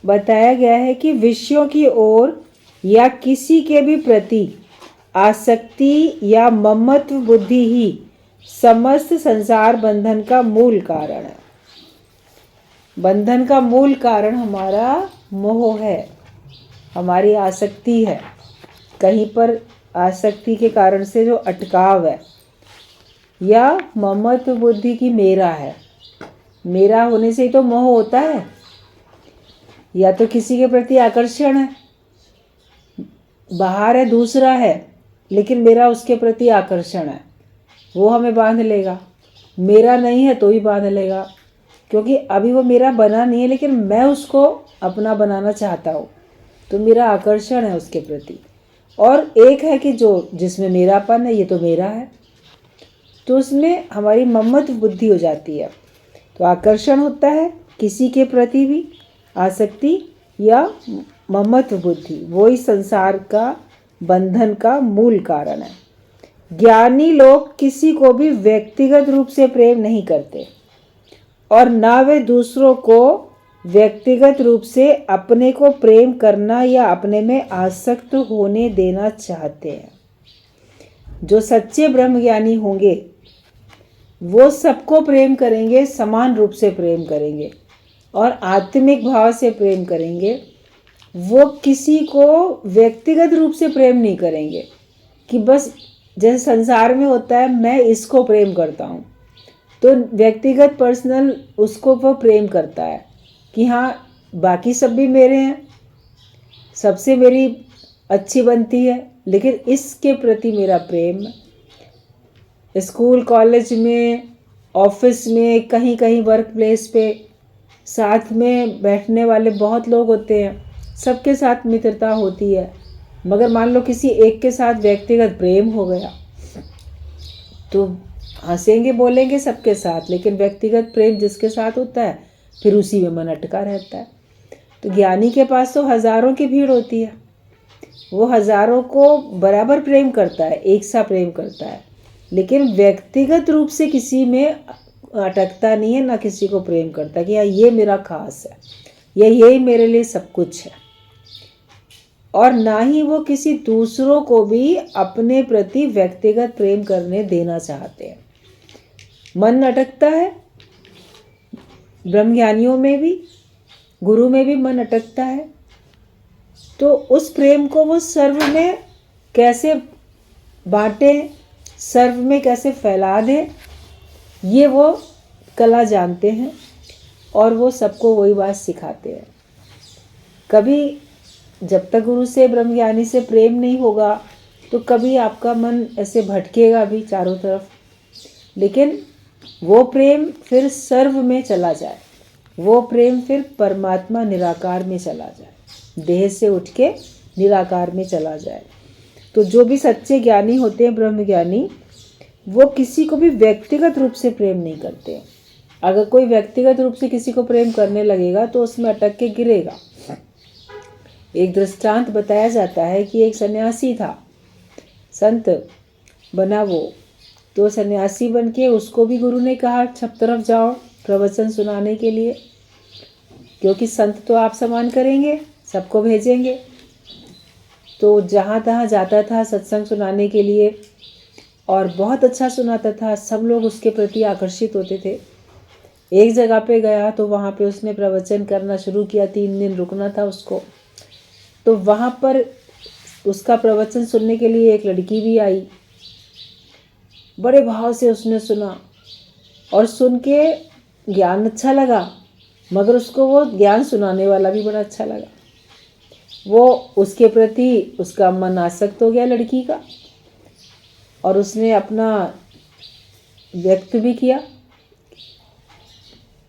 बताया गया है कि विषयों की ओर या किसी के भी प्रति आसक्ति या ममत्व बुद्धि ही समस्त संसार बंधन का मूल कारण है। बंधन का मूल कारण हमारा मोह है, हमारी आसक्ति है। कहीं पर आसक्ति के कारण से जो अटकाव है, या ममत्व बुद्धि की मेरा है। मेरा होने से ही तो मोह होता है। या तो किसी के प्रति आकर्षण है, बाहर है, दूसरा है, लेकिन मेरा उसके प्रति आकर्षण है, वो हमें बांध लेगा। मेरा नहीं है तो ही बांध लेगा, क्योंकि अभी वो मेरा बना नहीं है, लेकिन मैं उसको अपना बनाना चाहता हूँ, तो मेरा आकर्षण है उसके प्रति। और एक है कि जो जिसमें मेरापन है, ये तो मेरा है, तो उसमें हमारी ममत्व बुद्धि हो जाती है। तो आकर्षण होता है किसी के प्रति भी, आसक्ति या ममत्व बुद्धि, वो ही संसार का बंधन का मूल कारण है। ज्ञानी लोग किसी को भी व्यक्तिगत रूप से प्रेम नहीं करते, और ना वे दूसरों को व्यक्तिगत रूप से अपने को प्रेम करना या अपने में आसक्त होने देना चाहते हैं। जो सच्चे ब्रह्मज्ञानी होंगे वो सबको प्रेम करेंगे, समान रूप से प्रेम करेंगे और आत्मिक भाव से प्रेम करेंगे। वो किसी को व्यक्तिगत रूप से प्रेम नहीं करेंगे कि बस जैसे संसार में होता है, मैं इसको प्रेम करता हूँ, तो व्यक्तिगत पर्सनल उसको वो प्रेम करता है कि हाँ बाकी सब भी मेरे हैं, सबसे मेरी अच्छी बनती है, लेकिन इसके प्रति मेरा प्रेम। स्कूल कॉलेज में, ऑफिस में, कहीं कहीं वर्क प्लेस पे साथ में बैठने वाले बहुत लोग होते हैं, सबके साथ मित्रता होती है, मगर मान लो किसी एक के साथ व्यक्तिगत प्रेम हो गया तो हंसेंगे बोलेंगे सबके साथ, लेकिन व्यक्तिगत प्रेम जिसके साथ होता है फिर उसी में मन अटका रहता है। तो ज्ञानी के पास तो हजारों की भीड़ होती है, वो हजारों को बराबर प्रेम करता है, एक सा प्रेम करता है, लेकिन व्यक्तिगत रूप से किसी में अटकता नहीं है, ना किसी को प्रेम करता कि हाँ ये मेरा खास है या ये मेरे लिए सब कुछ है। और ना ही वो किसी दूसरों को भी अपने प्रति व्यक्तिगत प्रेम करने देना चाहते हैं। मन अटकता है, ब्रह्मज्ञानियों में भी, गुरु में भी मन अटकता है, तो उस प्रेम को वो सर्व में कैसे बांटें, सर्व में कैसे फैला दें, ये वो कला जानते हैं और वो सबको वही बात सिखाते हैं। कभी जब तक गुरु से, ब्रह्मज्ञानी से प्रेम नहीं होगा तो कभी आपका मन ऐसे भटकेगा भी चारों तरफ, लेकिन वो प्रेम फिर सर्व में चला जाए, वो प्रेम फिर परमात्मा निराकार में चला जाए, देह से उठ के निराकार में चला जाए। तो जो भी सच्चे ज्ञानी होते हैं, ब्रह्मज्ञानी, वो किसी को भी व्यक्तिगत रूप से प्रेम नहीं करते। अगर कोई व्यक्तिगत रूप से किसी को प्रेम करने लगेगा तो उसमें अटक के गिरेगा। एक दृष्टांत बताया जाता है कि एक सन्यासी था, संत बना वो, तो सन्यासी बन के उसको भी गुरु ने कहा सब तरफ जाओ प्रवचन सुनाने के लिए, क्योंकि संत तो आप समान करेंगे, सबको भेजेंगे। तो जहाँ तहाँ जाता था सत्संग सुनाने के लिए, और बहुत अच्छा सुनाता था, सब लोग उसके प्रति आकर्षित होते थे। एक जगह पे गया तो वहाँ पे उसने प्रवचन करना शुरू किया, 3 दिन रुकना था उसको। तो वहाँ पर उसका प्रवचन सुनने के लिए एक लड़की भी आई, बड़े भाव से उसने सुना और सुन के ज्ञान अच्छा लगा, मगर उसको वो ज्ञान सुनाने वाला भी बड़ा अच्छा लगा। वो उसके प्रति उसका मन आसक्त हो गया लड़की का, और उसने अपना व्यक्त भी किया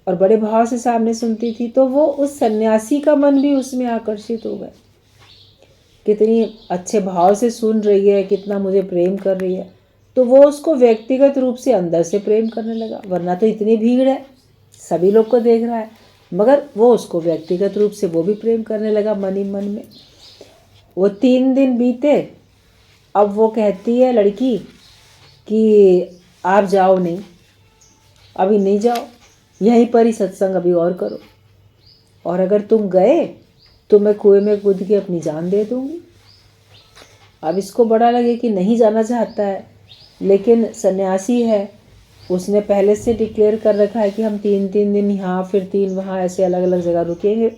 और बड़े भाव से सामने सुनती थी। तो वो उस सन्यासी का मन भी उसमें आकर्षित हो गया, कितनी अच्छे भाव से सुन रही है, कितना मुझे प्रेम कर रही है। तो वो उसको व्यक्तिगत रूप से अंदर से प्रेम करने लगा, वरना तो इतनी भीड़ है, सभी लोग को देख रहा है, मगर वो उसको व्यक्तिगत रूप से वो भी प्रेम करने लगा मन ही मन में। वो 3 दिन बीते, अब वो कहती है लड़की कि आप जाओ नहीं, अभी नहीं जाओ, यहीं पर ही सत्संग अभी और करो, और अगर तुम गए तो मैं कुएं में कूद के अपनी जान दे दूंगी। अब इसको बड़ा लगे कि नहीं जाना चाहता है, लेकिन सन्यासी है, उसने पहले से डिक्लेयर कर रखा है कि हम 3-3 दिन यहाँ फिर 3 वहाँ, ऐसे अलग अलग जगह रुकेंगे।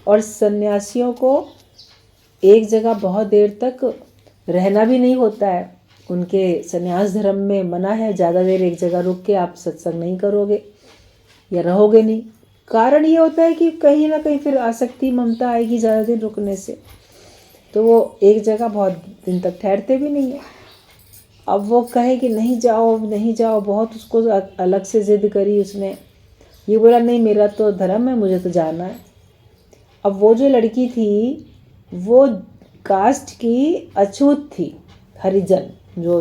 और सन्यासियों को एक जगह बहुत देर तक रहना भी नहीं होता है, उनके सन्यास धर्म में मना है ज़्यादा देर एक जगह रुक के आप सत्संग नहीं करोगे या रहोगे नहीं। कारण ये होता है कि कहीं ना कहीं फिर आसक्ति ममता आएगी ज़्यादा दिन रुकने से, तो वो एक जगह बहुत दिन तक ठहरते भी नहीं है। अब वो कहे कि नहीं जाओ नहीं जाओ, बहुत उसको अलग से ज़िद करी उसने, ये बोला नहीं मेरा तो धर्म है, मुझे तो जाना है। अब वो जो लड़की थी वो कास्ट की अछूत थी, हरिजन, जो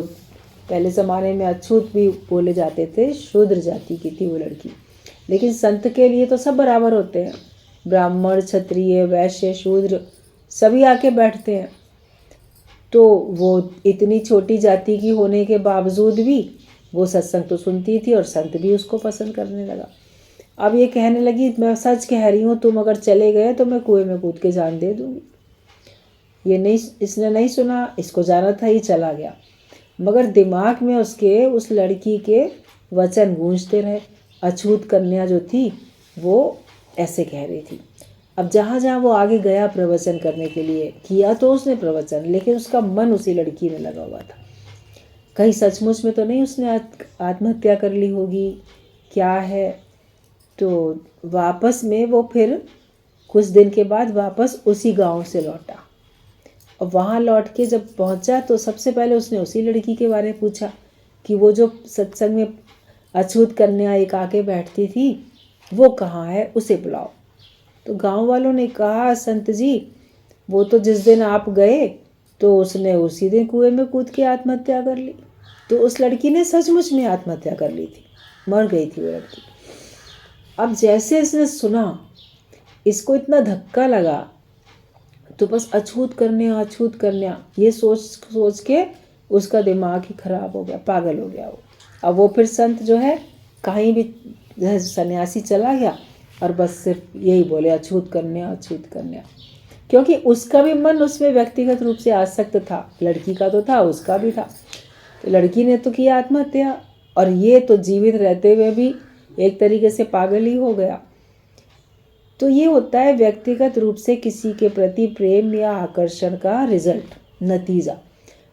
पहले ज़माने में अछूत भी बोले जाते थे, शूद्र जाति की थी वो लड़की। लेकिन संत के लिए तो सब बराबर होते हैं, ब्राह्मण क्षत्रिय वैश्य शूद्र सभी आके बैठते हैं। तो वो इतनी छोटी जाति की होने के बावजूद भी वो सत्संग तो सुनती थी और संत भी उसको पसंद करने लगा। अब ये कहने लगी मैं सच कह रही हूँ, तुम अगर चले गए तो मैं कुएं में कूद के जान दे दूँगी। ये नहीं, इसने नहीं सुना, इसको जाना था, ही चला गया। मगर दिमाग में उसके उस लड़की के वचन गूंजते रहे। अछूत कन्या जो थी वो ऐसे कह रही थी। अब जहाँ जहाँ वो आगे गया प्रवचन करने के लिए, किया तो उसने प्रवचन, लेकिन उसका मन उसी लड़की में लगा हुआ था। कहीं सचमुच में तो नहीं उसने आत्महत्या कर ली होगी, क्या है। तो वापस में वो फिर कुछ दिन के बाद वापस उसी गांव से लौटा। और वहाँ लौट के जब पहुँचा तो सबसे पहले उसने उसी लड़की के बारे में पूछा कि वो जो सत्संग में अछूत कन्या एक आके बैठती थी वो कहाँ है, उसे बुलाओ। तो गांव वालों ने कहा संत जी वो तो जिस दिन आप गए तो उसने उसी दिन कुएं में कूद के आत्महत्या कर ली। तो उस लड़की ने सचमुच में आत्महत्या कर ली थी, मर गई थी वो लड़की। अब जैसे इसने सुना, इसको इतना धक्का लगा, तो बस अछूत करने ये सोच के उसका दिमाग ही खराब हो गया, पागल हो गया वो। अब वो फिर संत जो है कहीं भी सन्यासी चला गया और बस सिर्फ यही बोले अछूत कन्या, क्योंकि उसका भी मन उसमें व्यक्तिगत रूप से आसक्त था। लड़की का तो था, उसका भी था। तो लड़की ने तो किया आत्महत्या और ये तो जीवित रहते हुए भी एक तरीके से पागल ही हो गया। तो ये होता है व्यक्तिगत रूप से किसी के प्रति प्रेम या आकर्षण का रिजल्ट, नतीजा।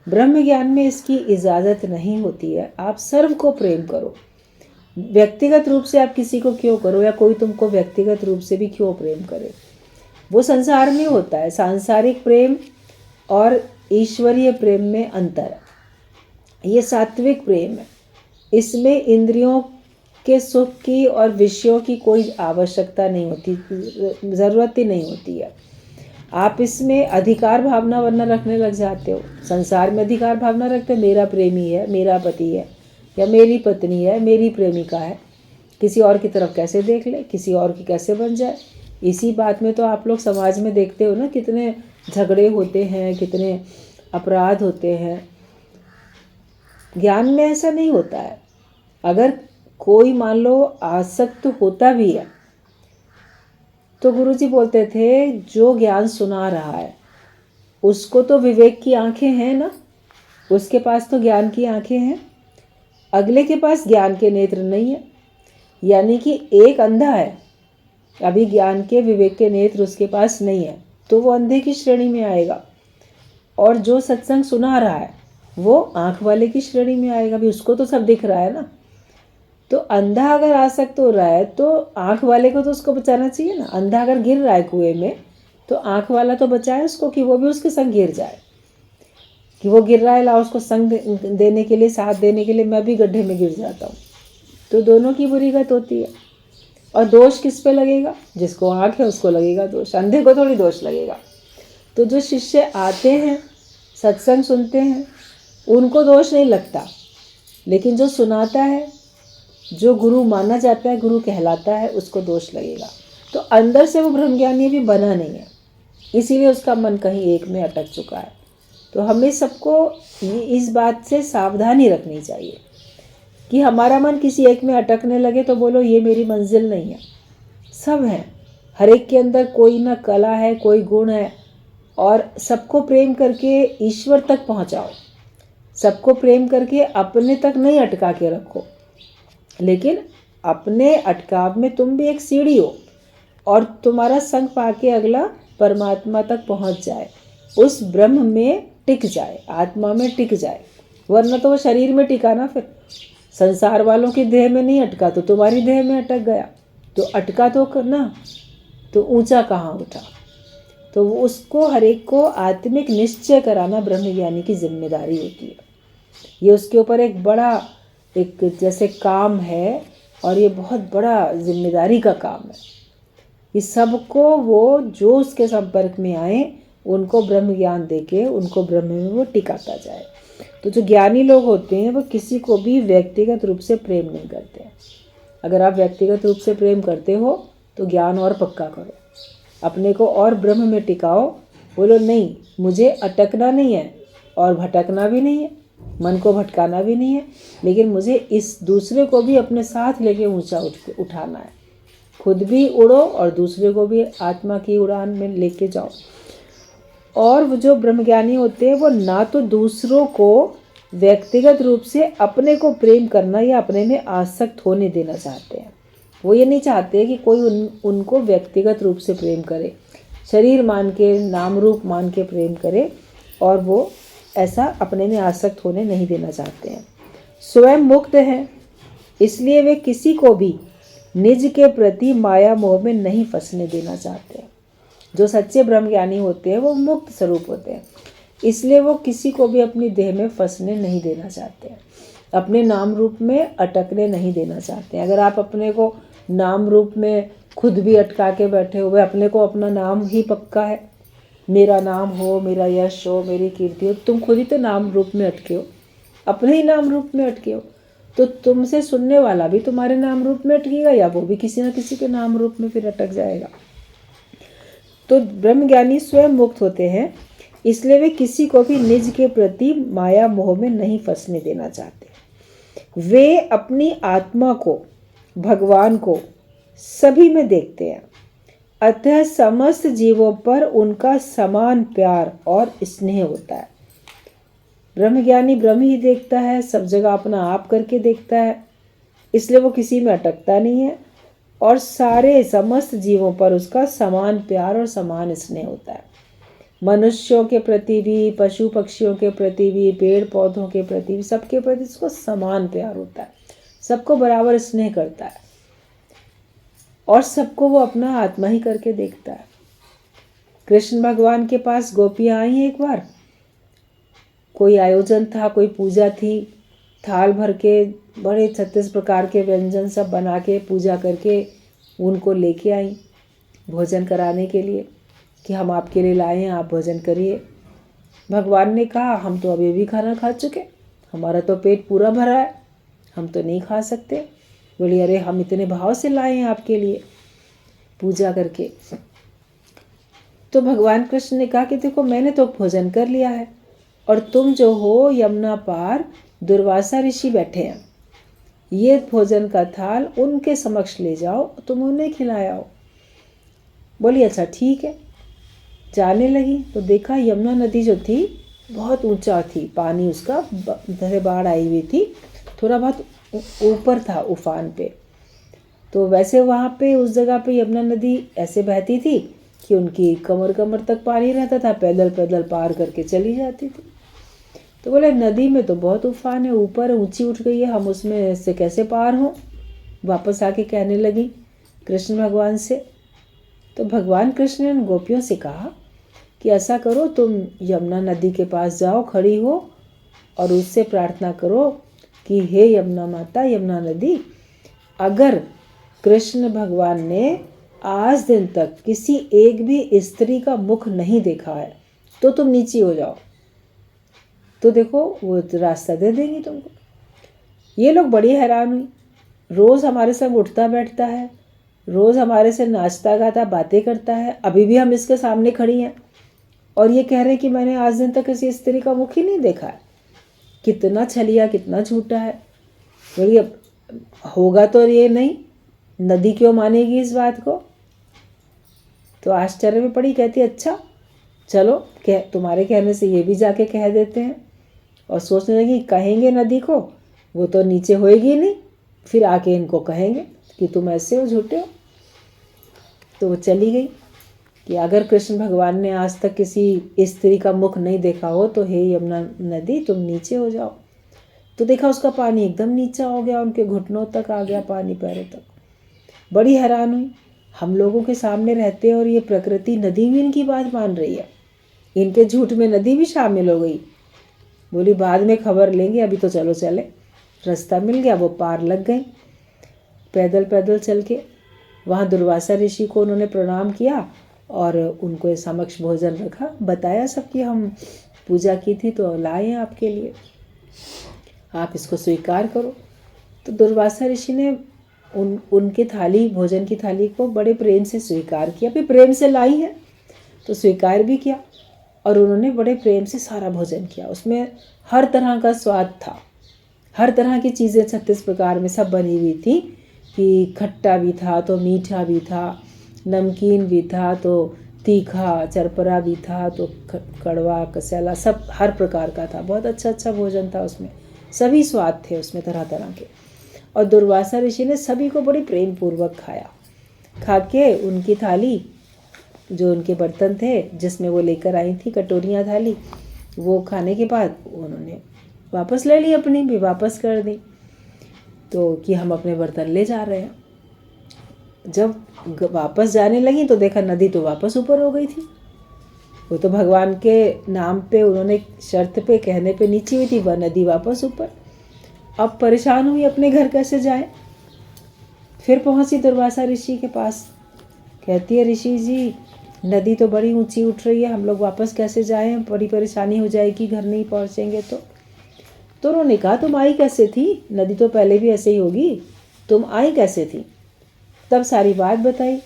ब्रह्म ज्ञान में इसकी इजाज़त नहीं होती है। आप सर्व को प्रेम करो, व्यक्तिगत रूप से आप किसी को क्यों करो, या कोई तुमको व्यक्तिगत रूप से भी क्यों प्रेम करे। वो संसार में होता है। सांसारिक प्रेम और ईश्वरीय प्रेम में अंतर है। ये सात्विक प्रेम है, इसमें इंद्रियों के सुख की और विषयों की कोई आवश्यकता नहीं होती, ज़रूरत ही नहीं होती है। आप इसमें अधिकार भावना वरना रखने लग जाते हो। संसार में अधिकार भावना रखते हो, मेरा प्रेमी है, मेरा पति है, या मेरी पत्नी है, मेरी प्रेमिका है, किसी और की तरफ कैसे देख ले, किसी और की कैसे बन जाए। इसी बात में तो आप लोग समाज में देखते हो ना, कितने झगड़े होते हैं, कितने अपराध होते हैं। ज्ञान में ऐसा नहीं होता है। अगर कोई मान लो आसक्त होता भी है तो गुरुजी बोलते थे जो ज्ञान सुना रहा है उसको तो विवेक की आंखें हैं ना, उसके पास तो ज्ञान की आंखें हैं, अगले के पास ज्ञान के नेत्र नहीं है। यानी कि एक अंधा है, अभी ज्ञान के विवेक के नेत्र उसके पास नहीं है, तो वो अंधे की श्रेणी में आएगा। और जो सत्संग सुना रहा है वो आँख वाले की श्रेणी में आएगा, भी उसको तो सब दिख रहा है ना। तो अंधा अगर आसक्त हो रहा है तो आँख वाले को तो उसको बचाना चाहिए ना। अंधा अगर गिर रहा है कुएं में तो आँख वाला तो बचाए उसको, कि वो भी उसके संग गिर जाए, कि वो गिर रहा है ला उसको संग देने के लिए, साथ देने के लिए मैं भी गड्ढे में गिर जाता हूँ। तो दोनों की बुरी गत होती है। और दोष किस पे लगेगा? जिसको आँख है उसको लगेगा दोष, अंधे को थोड़ी दोष लगेगा। तो जो शिष्य आते हैं सत्संग सुनते हैं उनको दोष नहीं लगता, लेकिन जो सुनाता है, जो गुरु माना जाता है, गुरु कहलाता है, उसको दोष लगेगा। तो अंदर से वो ब्रह्मज्ञानी भी बना नहीं है, इसीलिए उसका मन कहीं एक में अटक चुका है। तो हमें सबको इस बात से सावधानी रखनी चाहिए कि हमारा मन किसी एक में अटकने लगे तो बोलो ये मेरी मंजिल नहीं है। सब हैं, हर एक के अंदर कोई ना कला है, कोई गुण है, और सबको प्रेम करके ईश्वर तक पहुंचाओ। सबको प्रेम करके अपने तक नहीं अटका के रखो, लेकिन अपने अटकाव में तुम भी एक सीढ़ी हो, और तुम्हारा संग पाके अगला परमात्मा तक पहुंच जाए, उस ब्रह्म में टिक जाए, आत्मा में टिक जाए। वरना तो वो शरीर में टिका ना, फिर संसार वालों की देह में नहीं अटका तो तुम्हारी देह में अटक गया। तो अटका तो करना, तो ऊंचा कहाँ उठा। तो उसको हर एक को आत्मिक निश्चय कराना ब्रह्म ज्ञानी की जिम्मेदारी होती है। ये उसके ऊपर एक बड़ा एक जैसे काम है, और ये बहुत बड़ा जिम्मेदारी का काम है। ये सबको वो जो उसके संपर्क में आए उनको ब्रह्म ज्ञान देके उनको ब्रह्म में वो टिकाता जाए। तो जो ज्ञानी लोग होते हैं वो किसी को भी व्यक्तिगत रूप से प्रेम नहीं करते हैं। अगर आप व्यक्तिगत रूप से प्रेम करते हो तो ज्ञान और पक्का करो, अपने को और ब्रह्म में टिकाओ। बोलो नहीं, मुझे अटकना नहीं है और भटकना भी नहीं है, मन को भटकाना भी नहीं है, लेकिन मुझे इस दूसरे को भी अपने साथ लेके ऊंचा उठाना है। खुद भी उड़ो और दूसरे को भी आत्मा की उड़ान में लेके जाओ। और वो जो ब्रह्मज्ञानी होते हैं वो ना तो दूसरों को व्यक्तिगत रूप से अपने को प्रेम करना या अपने में आसक्त होने देना चाहते हैं। वो ये नहीं चाहते कि कोई उनको व्यक्तिगत रूप से प्रेम करे, शरीर मान के, नाम रूप मान के प्रेम करे, और वो ऐसा अपने में आसक्त होने नहीं देना चाहते हैं। स्वयं मुक्त हैं, इसलिए वे किसी को भी निज के प्रति माया मोह में नहीं फंसने देना चाहते हैं। जो सच्चे ब्रह्मज्ञानी होते हैं वो मुक्त स्वरूप होते हैं, इसलिए वो किसी को भी अपनी देह में फंसने नहीं देना चाहते हैं, अपने नाम रूप में अटकने नहीं देना चाहते हैं। अगर आप अपने को नाम रूप में खुद भी अटका के बैठे हुए, अपने को अपना नाम ही पक्का है, मेरा नाम हो, मेरा यश हो, मेरी कीर्ति हो, तुम खुद ही तो नाम रूप में अटके हो, अपने ही नाम रूप में अटके हो, तो तुमसे सुनने वाला भी तुम्हारे नाम रूप में अटकेगा या वो भी किसी न किसी के नाम रूप में फिर अटक जाएगा। तो ब्रह्मज्ञानी स्वयं मुक्त होते हैं, इसलिए वे किसी को भी निज के प्रति माया मोह में नहीं फंसने देना चाहते। वे अपनी आत्मा को, भगवान को सभी में देखते हैं, अतः समस्त जीवों पर उनका समान प्यार और स्नेह होता है। ब्रह्मज्ञानी ब्रह्म ही देखता है, सब जगह अपना आप करके देखता है, इसलिए वो किसी में अटकता नहीं है, और सारे समस्त जीवों पर उसका समान प्यार और समान स्नेह होता है। मनुष्यों के प्रति भी, पशु पक्षियों के प्रति भी, पेड़ पौधों के प्रति भी, सबके प्रति उसको समान प्यार होता है, सबको बराबर स्नेह करता है, और सबको वो अपना आत्मा ही करके देखता है। कृष्ण भगवान के पास गोपियाँ आई एक बार, कोई आयोजन था, कोई पूजा थी, थाल भर के बड़े 36 प्रकार के व्यंजन सब बना के पूजा करके उनको लेके आई भोजन कराने के लिए कि हम आपके लिए लाए हैं, आप भोजन करिए। भगवान ने कहा हम तो अभी भी खाना खा चुके, हमारा तो पेट पूरा भरा है, हम तो नहीं खा सकते। बोली अरे हम इतने भाव से लाए हैं आपके लिए पूजा करके। तो भगवान कृष्ण ने कहा कि देखो मैंने तो भोजन कर लिया है, और तुम जो हो यमुना पार दुर्वासा ऋषि बैठे हैं, ये भोजन का थाल उनके समक्ष ले जाओ, तुम उन्हें खिलाओ। बोली अच्छा ठीक है। जाने लगी तो देखा यमुना नदी जो थी बहुत ऊंचा थी, पानी उसका जैसे बाढ़ आई हुई थी, थोड़ा बहुत ऊपर था उफान पे। तो वैसे वहाँ पे उस जगह पे यमुना नदी ऐसे बहती थी कि उनकी कमर कमर तक पानी रहता था, पैदल पैदल पार करके चली जाती थी। तो बोले नदी में तो बहुत उफान है, ऊपर ऊंची उठ गई है, हम उसमें से कैसे पार हों। वापस आके कहने लगी कृष्ण भगवान से। तो भगवान कृष्ण ने गोपियों से कहा कि ऐसा करो, तुम यमुना नदी के पास जाओ, खड़ी हो, और उससे प्रार्थना करो कि हे यमुना माता, यमुना नदी, अगर कृष्ण भगवान ने आज दिन तक किसी एक भी स्त्री का मुख नहीं देखा है तो तुम नीचे हो जाओ, तो देखो वो रास्ता दे देंगी तुमको। ये लोग बड़ी हैरान हुई, रोज़ हमारे संग उठता बैठता है, रोज़ हमारे से नाचता गाता बातें करता है, अभी भी हम इसके सामने खड़ी हैं और ये कह रहे हैं कि मैंने आज दिन तक किसी स्त्री का मुख ही नहीं देखा है। कितना छलिया, कितना झूठा है। बोलिए अब होगा तो ये नहीं, नदी क्यों मानेगी इस बात को। तो आश्चर्य में पड़ी, कहती अच्छा चलो तुम्हारे कहने से ये भी जाके कह देते हैं। और सोचने लगी कहेंगे नदी को, वो तो नीचे होएगी नहीं, फिर आके इनको कहेंगे कि तुम ऐसे हो, झूठे हो। तो वो चली गई कि अगर कृष्ण भगवान ने आज तक किसी स्त्री का मुख नहीं देखा हो तो हे यमुना नदी तुम नीचे हो जाओ। तो देखा उसका पानी एकदम नीचा हो गया, उनके घुटनों तक आ गया पानी, पैरों तक। बड़ी हैरान हुई, हम लोगों के सामने रहते हैं और ये प्रकृति नदी भी इनकी बात मान रही है। इनके झूठ में नदी भी शामिल हो गई। बोली बाद में खबर लेंगे, अभी तो चलो चले। रास्ता मिल गया, वो पार लग गई पैदल पैदल चल के। वहाँ दुर्वासा ऋषि को उन्होंने प्रणाम किया और उनको समक्ष भोजन रखा, बताया सब कि हम पूजा की थी तो लाए हैं आपके लिए, आप इसको स्वीकार करो। तो दुर्वासा ऋषि ने उनकी थाली, भोजन की थाली को बड़े प्रेम से स्वीकार किया। फिर प्रेम से लाई है तो स्वीकार भी किया और उन्होंने बड़े प्रेम से सारा भोजन किया। उसमें हर तरह का स्वाद था, हर तरह की चीज़ें 36 प्रकार में सब बनी हुई थी कि खट्टा भी था तो मीठा भी था, नमकीन भी था तो तीखा, चरपरा भी था तो कड़वा, कसैला, सब हर प्रकार का था। बहुत अच्छा अच्छा भोजन था उसमें, सभी स्वाद थे उसमें तरह तरह के। और दुर्वासा ऋषि ने सभी को बड़ी प्रेम पूर्वक खाया। खा के उनकी थाली, जो उनके बर्तन थे जिसमें वो लेकर आई थी कटोरियाँ, थाली, वो खाने के बाद उन्होंने वापस ले ली, अपनी भी वापस कर दी। तो कि हम अपने बर्तन ले जा रहे हैं। जब वापस जाने लगी तो देखा नदी तो वापस ऊपर हो गई थी। वो तो भगवान के नाम पे, उन्होंने शर्त पे, कहने पे नीचे हुई थी, वह नदी वापस ऊपर। अब परेशान हुई अपने घर कैसे जाए। फिर पहुंची दुर्वासा ऋषि के पास, कहती है ऋषि जी नदी तो बड़ी ऊंची उठ रही है, हम लोग वापस कैसे जाएं, बड़ी परेशानी हो जाएगी, घर नहीं पहुंचेंगे तो उन्होंने कहा तुम आई कैसे थी, नदी तो पहले भी ऐसे ही होगी, तुम आई कैसे थी। तब सारी बात बताई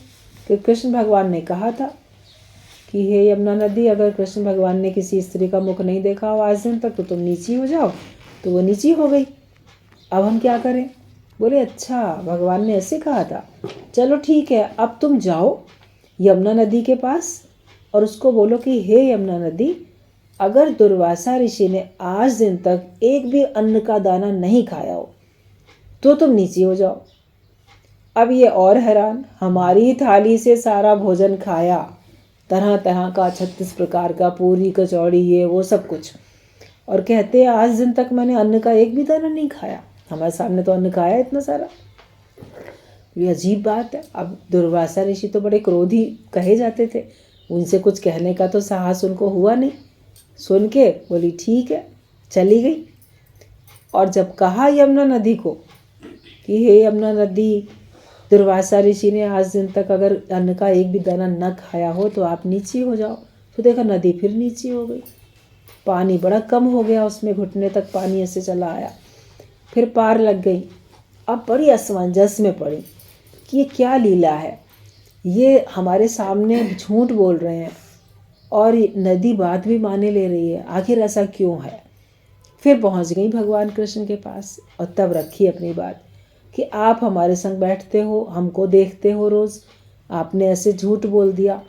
कि कृष्ण भगवान ने कहा था कि हे यमुना नदी, अगर कृष्ण भगवान ने किसी स्त्री का मुख नहीं देखा हो आज दिन तक तो तुम नीची हो जाओ। तो वो नीची हो गई। अब हम क्या करें। बोले अच्छा भगवान ने ऐसे कहा था, चलो ठीक है, अब तुम जाओ यमुना नदी के पास और उसको बोलो कि हे यमुना नदी, अगर दुर्वासा ऋषि ने आज दिन तक एक भी अन्न का दाना नहीं खाया हो तो तुम नीची हो जाओ। अब ये और हैरान, हमारी थाली से सारा भोजन खाया, तरह तरह का 36 प्रकार का, पूरी कचौड़ी, ये वो सब कुछ, और कहते हैं आज दिन तक मैंने अन्न का एक भी दाना नहीं खाया। हमारे सामने तो अन्न खाया इतना सारा। ये अजीब बात है। अब दुर्वासा ऋषि तो बड़े क्रोधी कहे जाते थे, उनसे कुछ कहने का तो साहस उनको हुआ नहीं। सुन के बोली ठीक है, चली गई। और जब कहा यमुना नदी को कि हे यमुना नदी, दुर्वासा ऋषि ने आज दिन तक अगर अन्न का एक भी दाना न खाया हो तो आप नीचे हो जाओ, तो देखा नदी फिर नीचे हो गई। पानी बड़ा कम हो गया, उसमें घुटने तक पानी ऐसे चला आया, फिर पार लग गई। अब बड़ी असमंजस में पड़ी कि ये क्या लीला है, ये हमारे सामने झूठ बोल रहे हैं और नदी बात भी माने ले रही है, आखिर ऐसा क्यों है। फिर पहुंच गई भगवान कृष्ण के पास और तब रखी अपनी बात कि आप हमारे संग बैठते हो, हमको देखते हो रोज़, आपने ऐसे झूठ बोल दिया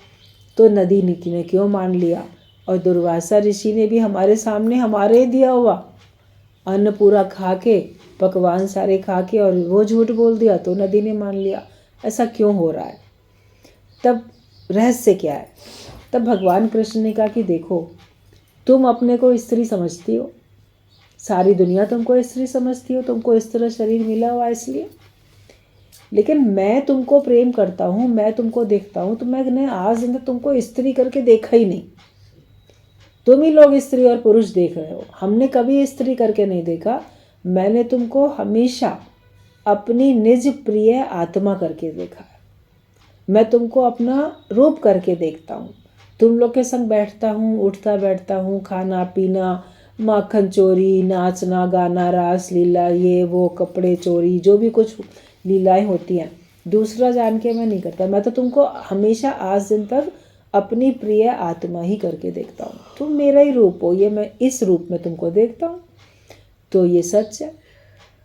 तो नदी ने क्यों मान लिया। और दुर्वासा ऋषि ने भी हमारे सामने हमारे दिया हुआ अन्न पूरा खा के, पकवान सारे खा के, और वो झूठ बोल दिया तो नदी ने मान लिया। ऐसा क्यों हो रहा है, तब रहस्य क्या है। तब भगवान कृष्ण ने कहा कि देखो, तुम अपने को स्त्री समझती हो, सारी दुनिया तुमको स्त्री समझती हो, तुमको इस तरह शरीर मिला हुआ इसलिए, लेकिन मैं तुमको प्रेम करता हूँ, मैं तुमको देखता हूँ, तो मैंने आज दिन तुमको स्त्री करके देखा ही नहीं। तुम ही लोग स्त्री और पुरुष देख रहे हो, हमने कभी स्त्री करके नहीं देखा। मैंने तुमको हमेशा अपनी निज प्रिय आत्मा करके देखा है। मैं तुमको अपना रूप करके देखता हूँ, तुम लोग के संग बैठता हूँ, उठता बैठता हूँ, खाना पीना, माखन चोरी, नाचना गाना, रास लीला, ये वो, कपड़े चोरी, जो भी कुछ लीलाएं होती हैं, दूसरा जान के मैं नहीं करता। मैं तो तुमको हमेशा आज दिन तक अपनी प्रिय आत्मा ही करके देखता हूँ, तुम मेरा ही रूप हो, ये मैं इस रूप में तुमको देखता हूँ। तो ये सच है।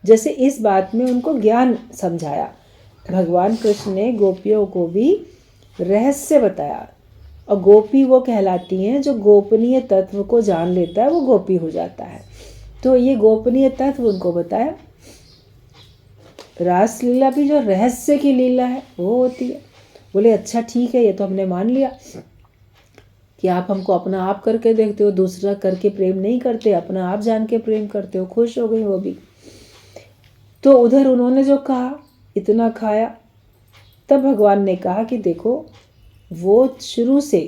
जैसे इस बात में उनको ज्ञान समझाया भगवान कृष्ण ने, गोपियों को भी रहस्य बताया। और गोपी वो कहलाती हैं जो गोपनीय तत्व को जान लेता है, वो गोपी हो जाता है। तो ये गोपनीय तत्व उनको बताया। रासलीला भी जो रहस्य की लीला है वो होती है। बोले अच्छा ठीक है, ये तो हमने मान लिया कि आप हमको अपना आप करके देखते हो, दूसरा करके प्रेम नहीं करते, अपना आप जान के प्रेम करते हो। खुश हो गई वो भी। तो उधर उन्होंने जो कहा इतना खाया, तब भगवान ने कहा कि देखो वो शुरू से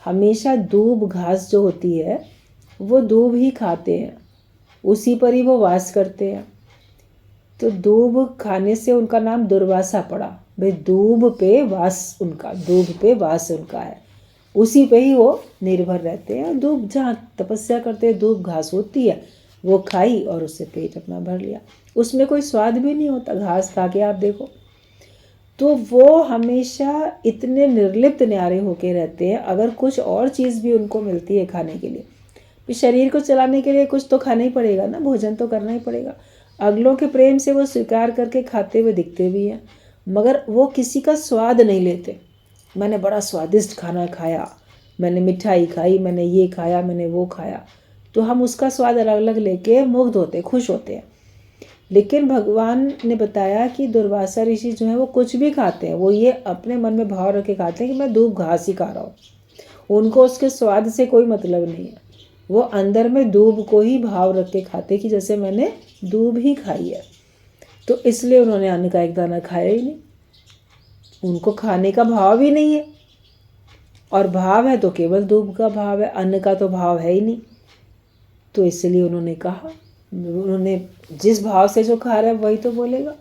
हमेशा दूब घास जो होती है वो दूब ही खाते हैं, उसी पर ही वो वास करते हैं। तो दूब खाने से उनका नाम दुर्वासा पड़ा। भाई दूब पे वास उनका, दूब पे वास उनका है, उसी पे ही वो निर्भर रहते हैं। दूब जहाँ तपस्या करते हैं दूब घास होती है, वो खाई और उससे पेट अपना भर लिया। उसमें कोई स्वाद भी नहीं होता, घास खा के आप देखो। तो वो हमेशा इतने निर्लिप्त न्यारे होके रहते हैं। अगर कुछ और चीज़ भी उनको मिलती है खाने के लिए, तो शरीर को चलाने के लिए कुछ तो खाना ही पड़ेगा ना, भोजन तो करना ही पड़ेगा। अगलों के प्रेम से वो स्वीकार करके खाते हुए दिखते भी हैं, मगर वो किसी का स्वाद नहीं लेते। मैंने बड़ा स्वादिष्ट खाना खाया, मैंने मिठाई खाई, मैंने ये खाया, मैंने वो खाया, तो हम उसका स्वाद अलग अलग लेके मुग्ध होते, खुश होते हैं। लेकिन भगवान ने बताया कि दुर्वासा ऋषि जो है वो कुछ भी खाते हैं, वो ये अपने मन में भाव रख के खाते हैं कि मैं दूब घास ही खा रहा हूँ। उनको उसके स्वाद से कोई मतलब नहीं है, वो अंदर में दूब को ही भाव रख के खाते कि जैसे मैंने दूब ही खाई है। तो इसलिए उन्होंने अन्न का एक दाना खाया ही नहीं, उनको खाने का भाव ही नहीं है। और भाव है तो केवल दूब का भाव है, अन्न का तो भाव है ही नहीं। तो इसलिए उन्होंने कहा, उन्होंने जिस भाव से जो खा रहा है वही तो बोलेगा।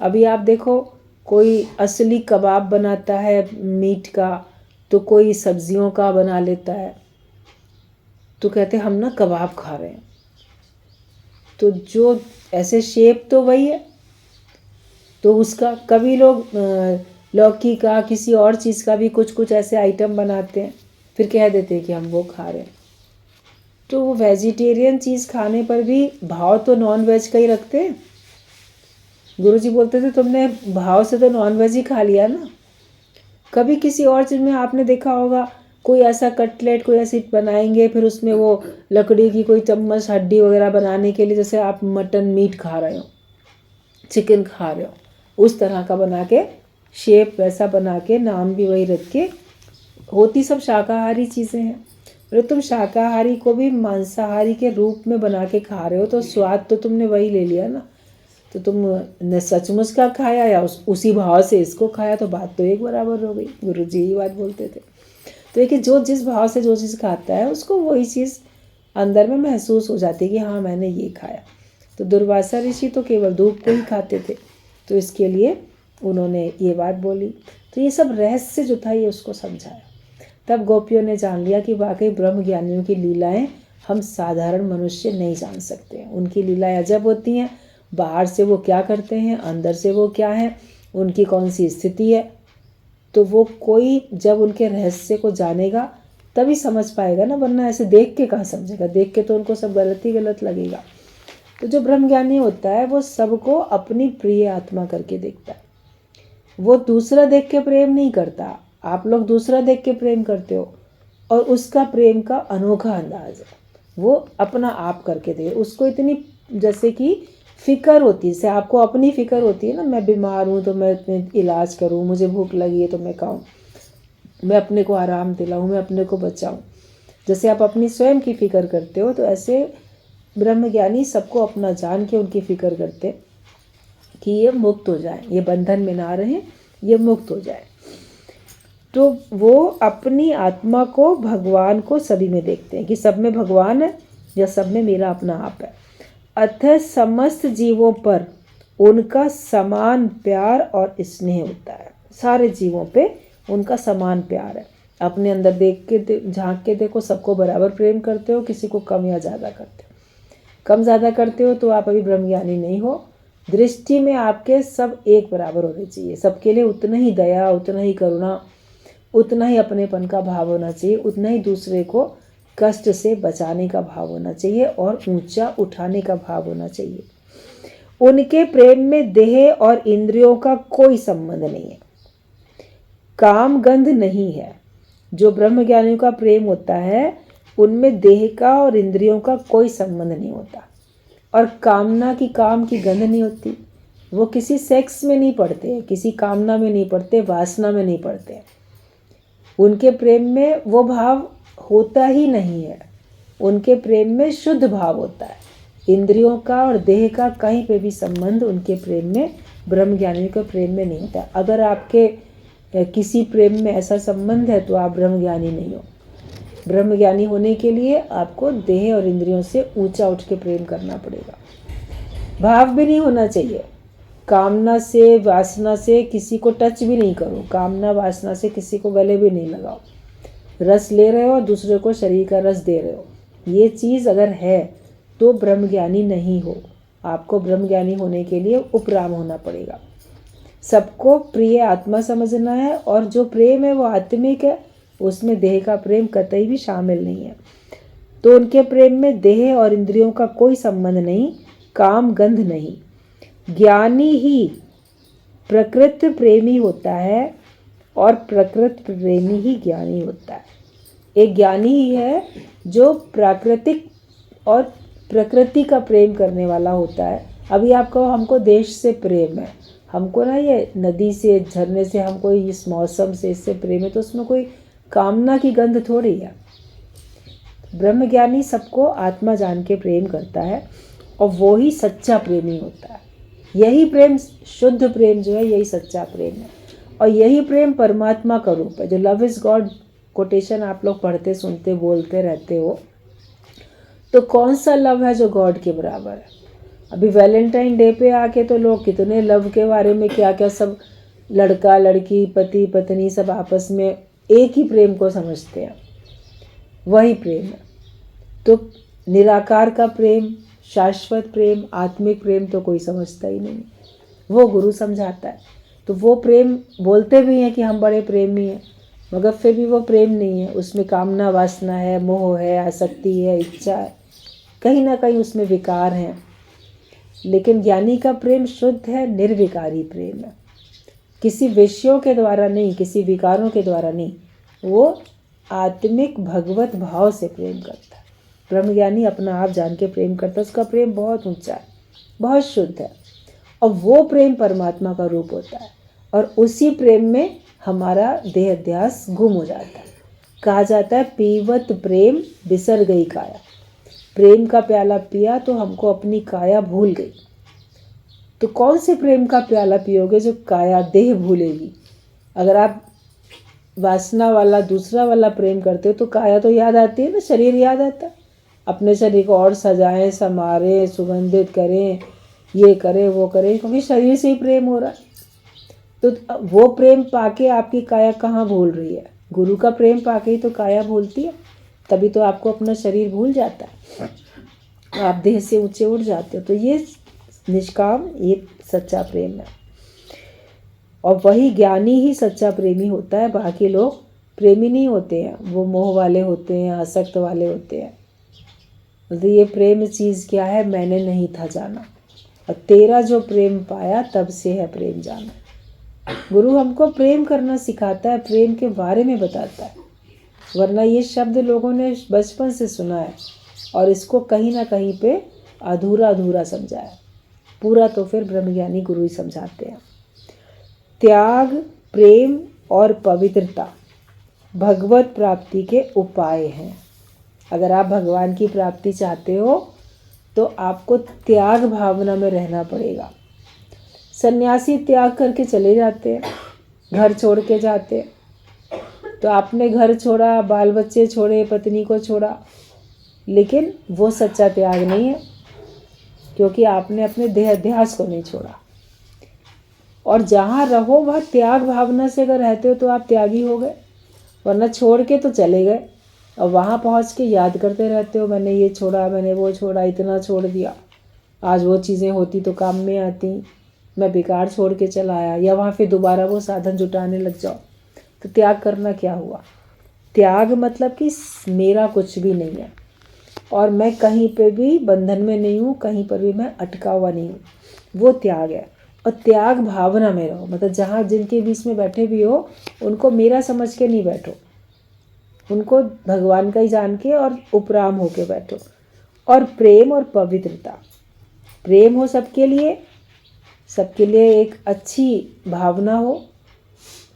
अभी आप देखो, कोई असली कबाब बनाता है मीट का, तो कोई सब्जियों का बना लेता है, तो कहते हम ना कबाब खा रहे हैं। तो जो ऐसे शेप तो वही है, तो उसका कभी लोग लौकी का, किसी और चीज़ का भी कुछ कुछ ऐसे आइटम बनाते हैं, फिर कह देते हैं कि हम वो खा रहे हैं। तो वो वेजिटेरियन चीज़ खाने पर भी भाव तो नॉन वेज का ही रखते हैं। गुरुजी बोलते थे तुमने भाव से तो नॉन वेज ही खा लिया ना। कभी किसी और चीज़ में आपने देखा होगा, कोई ऐसा कटलेट कोई ऐसी बनाएंगे, फिर उसमें वो लकड़ी की कोई चम्मच हड्डी वगैरह बनाने के लिए, जैसे आप मटन मीट खा रहे हो, चिकन खा रहे हो, उस तरह का बना के, शेप वैसा बना के, नाम भी वही रख के। होती सब शाकाहारी चीज़ें हैं। अरे तुम शाकाहारी को भी मांसाहारी के रूप में बना के खा रहे हो, तो स्वाद तो तुमने वही ले लिया ना। तो तुमने सचमुच का खाया या उसी भाव से इसको खाया, तो बात तो एक बराबर हो गई। गुरु जी यही बात बोलते थे। तो ये कि जो जिस भाव से जो चीज़ खाता है उसको वही चीज़ अंदर में महसूस हो जाती है कि हाँ मैंने ये खाया। तो दुर्वासा ऋषि तो केवल दूब को ही खाते थे, तो इसके लिए उन्होंने ये बात बोली। तो ये सब रहस्य जो था ये उसको समझाया। तब गोपियों ने जान लिया कि वाकई ब्रह्म ज्ञानियों की लीलाएं हम साधारण मनुष्य नहीं जान सकते हैं। उनकी लीलाएं अजब होती हैं। बाहर से वो क्या करते हैं, अंदर से वो क्या है, उनकी कौन सी स्थिति है, तो वो कोई जब उनके रहस्य को जानेगा तभी समझ पाएगा ना, वरना ऐसे देख के कहाँ समझेगा। देख के तो उनको सब गलत ही गलत लगेगा। तो जो ब्रह्मज्ञानी होता है वो सबको अपनी प्रिय आत्मा करके देखता है। वो दूसरा देख के प्रेम नहीं करता। आप लोग दूसरा देख के प्रेम करते हो, और उसका प्रेम का अनोखा अंदाज है, वो अपना आप करके दे। उसको इतनी जैसे कि फिक्र होती है, जैसे आपको अपनी फिक्र होती है ना, मैं बीमार हूँ तो मैं अपने इलाज करूँ, मुझे भूख लगी है तो मैं खाऊँ, मैं अपने को आराम दिलाऊँ, मैं अपने को बचाऊँ। जैसे आप अपनी स्वयं की फिक्र करते हो, तो ऐसे ब्रह्मज्ञानी सबको अपना जान के उनकी फिक्र करते कि ये मुक्त हो जाए, ये बंधन में ना रहें, ये मुक्त हो जाए। तो वो अपनी आत्मा को, भगवान को सभी में देखते हैं कि सब में भगवान है या सब में मेरा अपना आप है। अतः समस्त जीवों पर उनका समान प्यार और स्नेह होता है। सारे जीवों पे उनका समान प्यार है। अपने अंदर देख के झांक के देखो, सबको बराबर प्रेम करते हो, किसी को कम या ज़्यादा करते हो। कम ज़्यादा करते हो तो आप अभी ब्रह्मज्ञानी नहीं हो। दृष्टि में आपके सब एक बराबर होने चाहिए। सबके लिए उतना ही दया, उतना ही करुणा, उतना ही अपनेपन का भाव होना चाहिए, उतना ही दूसरे को कष्ट से बचाने का भाव होना चाहिए और ऊंचा उठाने का भाव होना चाहिए। उनके प्रेम में देह और इंद्रियों का कोई संबंध नहीं है। काम गंध नहीं है। जो ब्रह्म ज्ञानियों का प्रेम होता है उनमें देह का और इंद्रियों का कोई संबंध नहीं होता, और कामना की काम की गंध नहीं होती। वो किसी सेक्स में नहीं पड़ते, किसी कामना में नहीं पड़ते, वासना में नहीं पड़ते। उनके प्रेम में वो भाव होता ही नहीं है। उनके प्रेम में शुद्ध भाव होता है। इंद्रियों का और देह का कहीं पे भी संबंध उनके प्रेम में, ब्रह्म ज्ञानियों के प्रेम में नहीं होता। अगर आपके किसी प्रेम में ऐसा संबंध है तो आप ब्रह्म ज्ञानी नहीं हो। ब्रह्म ज्ञानी होने के लिए आपको देह और इंद्रियों से ऊंचा उठ के प्रेम करना पड़ेगा। भाव भी नहीं होना चाहिए। कामना से, वासना से किसी को टच भी नहीं करो। कामना वासना से किसी को गले भी नहीं लगाओ। रस ले रहे हो, दूसरे को शरीर का रस दे रहे हो, ये चीज़ अगर है तो ब्रह्मज्ञानी नहीं हो। आपको ब्रह्मज्ञानी होने के लिए उपराम होना पड़ेगा। सबको प्रिय आत्मा समझना है, और जो प्रेम है वो आत्मिक है, उसमें देह का प्रेम कतई भी शामिल नहीं है। तो उनके प्रेम में देह और इंद्रियों का कोई संबंध नहीं, काम गंध नहीं। ज्ञानी ही प्रकृति प्रेमी होता है और प्रकृति प्रेमी ही ज्ञानी होता है। एक ज्ञानी ही है जो प्राकृतिक और प्रकृति का प्रेम करने वाला होता है। अभी आपको, हमको देश से प्रेम है, हमको ना ये नदी से, झरने से, हमको इस मौसम से, इससे प्रेम है, तो उसमें कोई कामना की गंध थोड़ी है। ब्रह्मज्ञानी सबको आत्मा जान के प्रेम करता है, और वो ही सच्चा प्रेमी होता है। यही प्रेम, शुद्ध प्रेम जो है, यही सच्चा प्रेम है, और यही प्रेम परमात्मा का रूप है। जो लव इज़ गॉड कोटेशन आप लोग पढ़ते, सुनते, बोलते रहते हो, तो कौन सा लव है जो गॉड के बराबर है? अभी वैलेंटाइन डे पे आके तो लोग कितने लव के बारे में क्या क्या सब, लड़का लड़की, पति पत्नी, सब आपस में एक ही प्रेम को समझते हैं। वही प्रेम है। तो निराकार का प्रेम, शाश्वत प्रेम, आत्मिक प्रेम तो कोई समझता ही नहीं, वो गुरु समझाता है। तो वो प्रेम बोलते भी हैं कि हम बड़े प्रेमी हैं, मगर फिर भी वो प्रेम नहीं है। उसमें कामना वासना है, मोह है, आसक्ति है, इच्छा है, कहीं ना कहीं उसमें विकार हैं। लेकिन ज्ञानी का प्रेम शुद्ध है, निर्विकारी प्रेम है। किसी विषयों के द्वारा नहीं, किसी विकारों के द्वारा नहीं, वो आत्मिक भगवत भाव से प्रेम करता है। ब्रह्मज्ञानी अपना आप जान के प्रेम करता है, उसका प्रेम बहुत ऊंचा है, बहुत शुद्ध है, और वो प्रेम परमात्मा का रूप होता है। और उसी प्रेम में हमारा देह अध्यास गुम हो जाता है। कहा जाता है पीवत प्रेम बिसर गई काया। प्रेम का प्याला पिया तो हमको अपनी काया भूल गई। तो कौन से प्रेम का प्याला पियोगे जो काया, देह भूलेगी? अगर आप वासना वाला, दूसरा वाला प्रेम करते हो तो काया तो याद आती है ना, शरीर याद आता है। अपने शरीर को और सजाएं, संवारें, सुगंधित करें, ये करें वो करें, क्योंकि शरीर से ही प्रेम हो रहा है। तो वो प्रेम पाके आपकी काया कहाँ भूल रही है? गुरु का प्रेम पाके ही तो काया भूलती है। तभी तो आपको अपना शरीर भूल जाता है, आप देह से ऊंचे उठ जाते हो। तो ये निष्काम, ये सच्चा प्रेम है, और वही ज्ञानी ही सच्चा प्रेमी होता है। बाकी लोग प्रेमी नहीं होते हैं, वो मोह वाले होते हैं, आसक्त वाले होते हैं। तो ये प्रेम चीज़ क्या है, मैंने नहीं था जाना, और तेरा जो प्रेम पाया तब से है प्रेम जाना। गुरु हमको प्रेम करना सिखाता है, प्रेम के बारे में बताता है, वरना ये शब्द लोगों ने बचपन से सुना है और इसको कहीं ना कहीं पे अधूरा अधूरा समझा है। पूरा तो फिर ब्रह्मज्ञानी गुरु ही समझाते हैं। त्याग, प्रेम और पवित्रता भगवत प्राप्ति के उपाय हैं। अगर आप भगवान की प्राप्ति चाहते हो तो आपको त्याग भावना में रहना पड़ेगा। सन्यासी त्याग करके चले जाते हैं, घर छोड़ के जाते हैं। तो आपने घर छोड़ा, बाल बच्चे छोड़े, पत्नी को छोड़ा, लेकिन वो सच्चा त्याग नहीं है, क्योंकि आपने अपने देह अध्यास को नहीं छोड़ा। और जहाँ रहो वहाँ त्याग भावना से अगर रहते हो तो आप त्यागी हो गए, वरना छोड़ के तो चले गए और वहाँ पहुँच के याद करते रहते हो, मैंने ये छोड़ा, मैंने वो छोड़ा, इतना छोड़ दिया, आज वो चीज़ें होती तो काम में आती, मैं बेकार छोड़ के चला आया। या वहाँ फिर दोबारा वो साधन जुटाने लग जाओ, तो त्याग करना क्या हुआ? त्याग मतलब कि मेरा कुछ भी नहीं है और मैं कहीं पे भी बंधन में नहीं हूँ, कहीं पर भी मैं अटका हुआ नहीं हूँ, वो त्याग है। और त्याग भावना में रहो, मतलब जहाँ जिनके बीच में बैठे भी हो उनको मेरा समझ के नहीं बैठो, उनको भगवान का ही जान के और उपराम होके बैठो। और प्रेम और पवित्रता, प्रेम हो सबके लिए एक अच्छी भावना हो,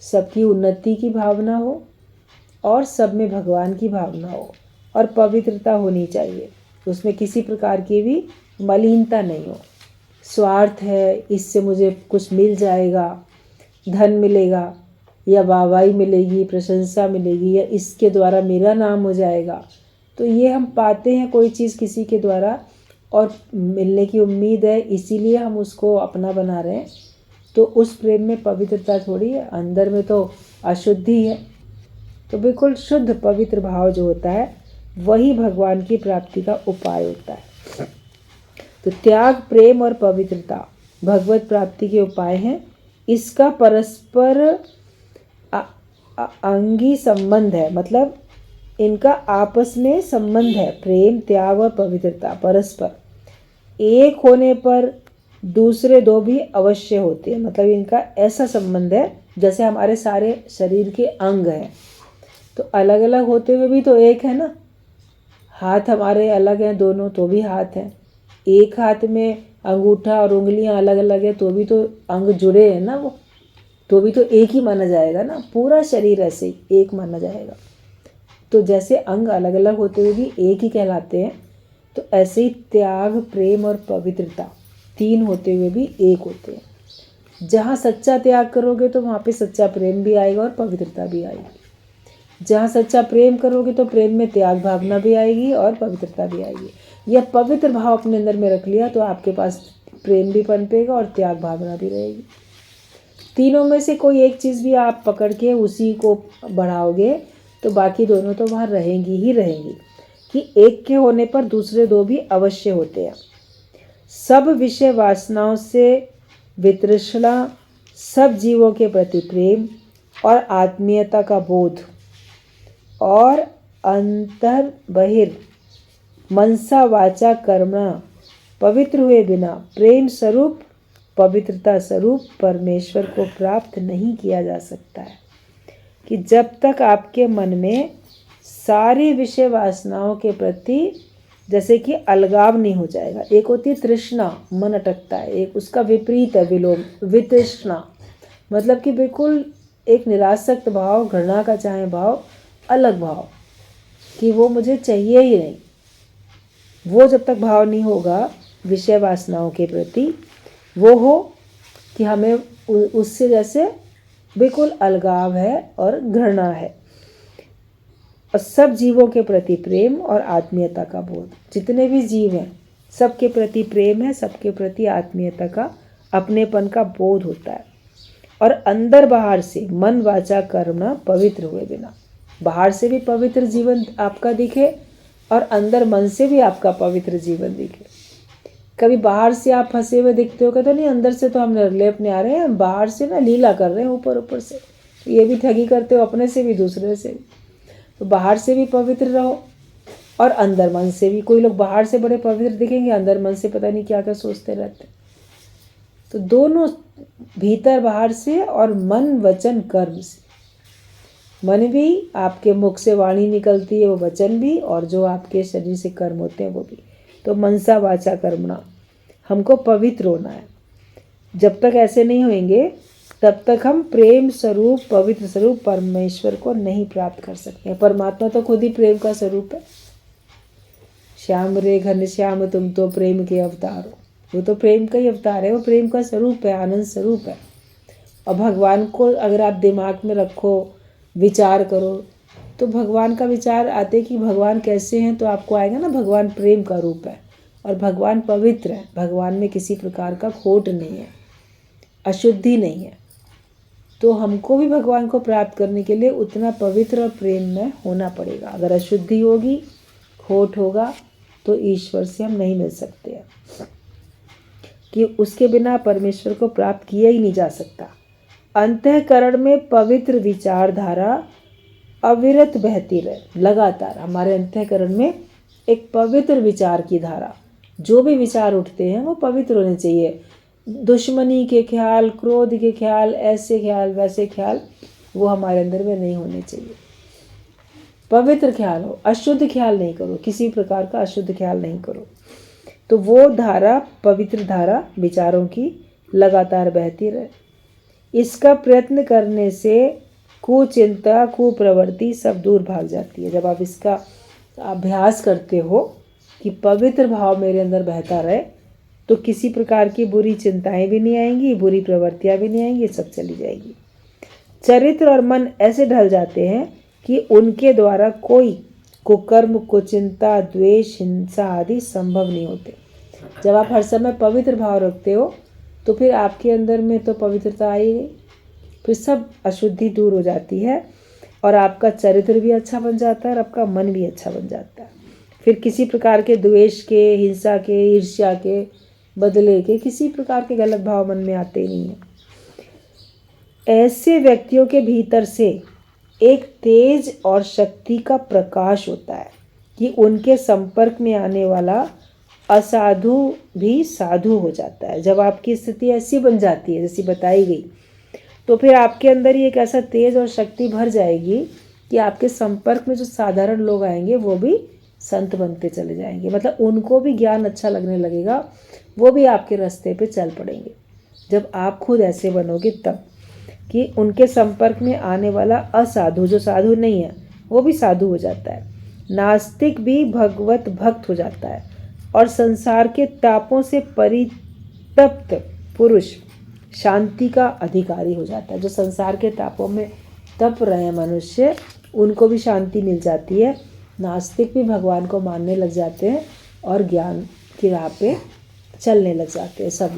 सबकी उन्नति की भावना हो और सब में भगवान की भावना हो, और पवित्रता होनी चाहिए, उसमें किसी प्रकार की भी मलिनता नहीं हो। स्वार्थ है, इससे मुझे कुछ मिल जाएगा, धन मिलेगा या वाहवाही मिलेगी, प्रशंसा मिलेगी, या इसके द्वारा मेरा नाम हो जाएगा, तो ये हम पाते हैं कोई चीज़ किसी के द्वारा और मिलने की उम्मीद है, इसीलिए हम उसको अपना बना रहे हैं, तो उस प्रेम में पवित्रता थोड़ी है, अंदर में तो अशुद्धि है। तो बिल्कुल शुद्ध पवित्र भाव जो होता है वही भगवान की प्राप्ति का उपाय होता है। तो त्याग, प्रेम और पवित्रता भगवत प्राप्ति के उपाय हैं। इसका परस्पर अंगी संबंध है, मतलब इनका आपस में संबंध है। प्रेम, त्याग और पवित्रता परस्पर एक होने पर दूसरे दो भी अवश्य होते हैं, मतलब इनका ऐसा संबंध है जैसे हमारे सारे शरीर के अंग हैं, तो अलग अलग होते हुए भी तो एक है ना। हाथ हमारे अलग हैं दोनों, तो भी हाथ हैं। एक हाथ में अंगूठा और उंगलियां अलग अलग है, तो भी तो अंग जुड़े हैं ना, वो तो भी तो एक ही माना जाएगा ना। पूरा शरीर ऐसे ही एक माना जाएगा। तो जैसे अंग अलग अलग होते हुए भी एक ही कहलाते हैं, तो ऐसे ही त्याग, प्रेम और पवित्रता तीन होते हुए भी एक होते हैं। जहाँ सच्चा त्याग करोगे तो वहाँ पे सच्चा प्रेम भी आएगा और पवित्रता भी आएगी। जहाँ सच्चा प्रेम करोगे तो प्रेम में त्याग भावना भी आएगी और पवित्रता भी आएगी। यह पवित्र भाव अपने अंदर में रख लिया तो आपके पास प्रेम भी पनपेगा और त्याग भावना भी रहेगी। तीनों में से कोई एक चीज़ भी आप पकड़ के उसी को बढ़ाओगे तो बाकी दोनों तो वहाँ रहेंगी ही रहेंगी, कि एक के होने पर दूसरे दो भी अवश्य होते हैं। सब विषय वासनाओं से वितृष्णा, सब जीवों के प्रति प्रेम और आत्मीयता का बोध, और अंतर बहिर मनसा वाचा कर्मणा पवित्र हुए बिना प्रेम स्वरूप, पवित्रता स्वरूप परमेश्वर को प्राप्त नहीं किया जा सकता है। कि जब तक आपके मन में सारी विषय वासनाओं के प्रति जैसे कि अलगाव नहीं हो जाएगा। एक होती है तृष्णा, मन अटकता है, एक उसका विपरीत है विलोम, वितृष्णा, मतलब कि बिल्कुल एक निरासक्त भाव, घृणा का चाहे भाव, अलग भाव कि वो मुझे चाहिए ही नहीं। वो जब तक भाव नहीं होगा विषय वासनाओं के प्रति, वो हो कि हमें उससे जैसे बिल्कुल अलगाव है और घृणा है। और सब जीवों के प्रति प्रेम और आत्मीयता का बोध, जितने भी जीव हैं सबके प्रति प्रेम है, सबके प्रति आत्मीयता का, अपनेपन का बोध होता है। और अंदर बाहर से मन वाचा कर्म पवित्र हुए बिना, बाहर से भी पवित्र जीवन आपका दिखे और अंदर मन से भी आपका पवित्र जीवन दिखे। कभी बाहर से आप फंसे हुए दिखते हो, कहते नहीं अंदर से तो हम निर्लेप आ रहे हैं, हम बाहर से ना लीला कर रहे हैं ऊपर ऊपर से, ये भी ठगी करते हो अपने से भी दूसरे से भी। तो बाहर से भी पवित्र रहो और अंदर मन से भी। कोई लोग बाहर से बड़े पवित्र दिखेंगे, अंदर मन से पता नहीं क्या क्या सोचते रहते। तो दोनों, भीतर बाहर से और मन वचन कर्म से। मन भी आपके मुख से वाणी निकलती है, वो वचन भी, और जो आपके शरीर से कर्म होते हैं वो भी। तो मनसा वाचा कर्मणा, हमको पवित्र होना है। जब तक ऐसे नहीं होंगे तब तक हम प्रेम स्वरूप, पवित्र स्वरूप परमेश्वर को नहीं प्राप्त कर सकते हैं। परमात्मा तो खुद ही प्रेम का स्वरूप है। श्याम रे घनश्याम तुम तो प्रेम के अवतार हो, वो तो प्रेम का ही अवतार है, वो प्रेम का स्वरूप है, आनंद स्वरूप है। और भगवान को अगर आप दिमाग में रखो, विचार करो, तो भगवान का विचार आते कि भगवान कैसे हैं, तो आपको आएगा ना भगवान प्रेम का रूप है और भगवान पवित्र है, भगवान में किसी प्रकार का खोट नहीं है, अशुद्धि नहीं है। तो हमको भी भगवान को प्राप्त करने के लिए उतना पवित्र और प्रेम में होना पड़ेगा। अगर अशुद्धि होगी, खोट होगा, तो ईश्वर से हम नहीं मिल सकते हैं, कि उसके बिना परमेश्वर को प्राप्त किया ही नहीं जा सकता। अंतःकरण में पवित्र विचारधारा अविरत बहती रहे, लगातार हमारे अंतःकरण में एक पवित्र विचार की धारा, जो भी विचार उठते हैं वो पवित्र होने चाहिए। दुश्मनी के ख्याल, क्रोध के ख्याल, ऐसे ख्याल वैसे ख्याल वो हमारे अंदर में नहीं होने चाहिए। पवित्र ख्याल हो, अशुद्ध ख्याल नहीं करो, किसी प्रकार का अशुद्ध ख्याल नहीं करो। तो वो धारा, पवित्र धारा विचारों की लगातार बहती रहे। इसका प्रयत्न करने से कुचिंता, कुप्रवृत्ति सब दूर भाग जाती है। जब आप इसका अभ्यास करते हो कि पवित्र भाव मेरे अंदर बहता रहे, तो किसी प्रकार की बुरी चिंताएं भी नहीं आएंगी, बुरी प्रवृत्तियां भी नहीं आएंगी, सब चली जाएगी। चरित्र और मन ऐसे ढल जाते हैं कि उनके द्वारा कोई कुकर्म, कुचिंता, द्वेष, हिंसा आदि संभव नहीं होते। जब आप हर समय पवित्र भाव रखते हो तो फिर आपके अंदर में तो पवित्रता आई गई, फिर सब अशुद्धि दूर हो जाती है और आपका चरित्र भी अच्छा बन जाता है और आपका मन भी अच्छा बन जाता है। फिर किसी प्रकार के द्वेष के, हिंसा के, ईर्ष्या के, बदले के, किसी प्रकार के गलत भाव मन में आते ही नहीं है। ऐसे व्यक्तियों के भीतर से एक तेज और शक्ति का प्रकाश होता है कि उनके संपर्क में आने वाला असाधु भी साधु हो जाता है। जब आपकी स्थिति ऐसी बन जाती है जैसी बताई गई, तो फिर आपके अंदर ही एक ऐसा तेज और शक्ति भर जाएगी कि आपके संपर्क में जो साधारण लोग आएंगे वो भी संत बनते चले जाएंगे। मतलब उनको भी ज्ञान अच्छा लगने लगेगा, वो भी आपके रास्ते पे चल पड़ेंगे। जब आप खुद ऐसे बनोगे तब कि उनके संपर्क में आने वाला असाधु, जो साधु नहीं है, वो भी साधु हो जाता है। नास्तिक भी भगवत भक्त हो जाता है और संसार के तापों से परितप्त पुरुष शांति का अधिकारी हो जाता है। जो संसार के तापों में तप रहे हैं मनुष्य, उनको भी शांति मिल जाती है। नास्तिक भी भगवान को मानने लग जाते हैं और ज्ञान की राह पे चलने लग जाते हैं। सब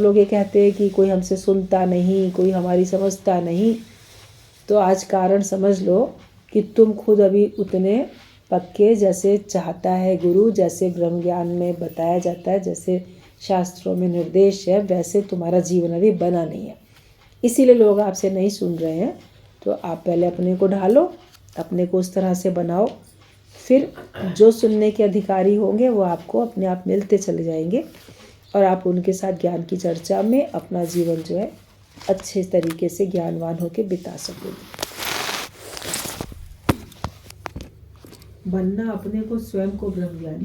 लोग ये कहते हैं कि कोई हमसे सुनता नहीं, कोई हमारी समझता नहीं। तो आज कारण समझ लो कि तुम खुद अभी उतने पक्के, जैसे चाहता है गुरु, जैसे ब्रह्म ज्ञान में बताया जाता है, जैसे शास्त्रों में निर्देश है, वैसे तुम्हारा जीवन अभी बना नहीं है। इसीलिए लोग आपसे नहीं सुन रहे हैं। तो आप पहले अपने को ढालो, अपने को उस तरह से बनाओ, फिर जो सुनने के अधिकारी होंगे वो आपको अपने आप मिलते चले जाएंगे और आप उनके साथ ज्ञान की चर्चा में अपना जीवन जो है अच्छे तरीके से ज्ञानवान होकर बिता सकोगे। बनना अपने को स्वयं को ब्रह्मज्ञानी।